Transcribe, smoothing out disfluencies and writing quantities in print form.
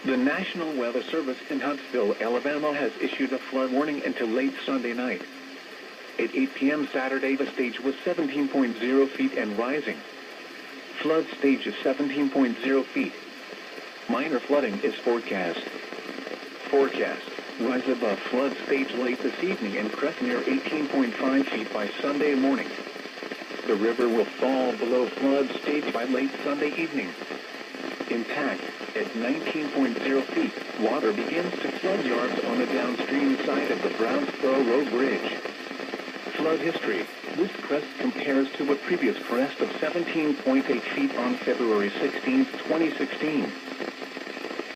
The National Weather Service in Huntsville, Alabama has issued a flood warning until late Sunday night. At 8 p.m. Saturday, the stage was 17.0 feet and rising. Flood stage is 17.0 feet. Minor flooding is forecast. Forecast: rise above flood stage late this evening and crest near 18.5 feet by Sunday morning. The river will fall below flood stage by late Sunday evening. Impact: at 19.0 feet, water begins to flood yards on the downstream side of the Brownsboro Road Bridge. Flood history: this crest compares to a previous crest of 17.8 feet on February 16, 2016.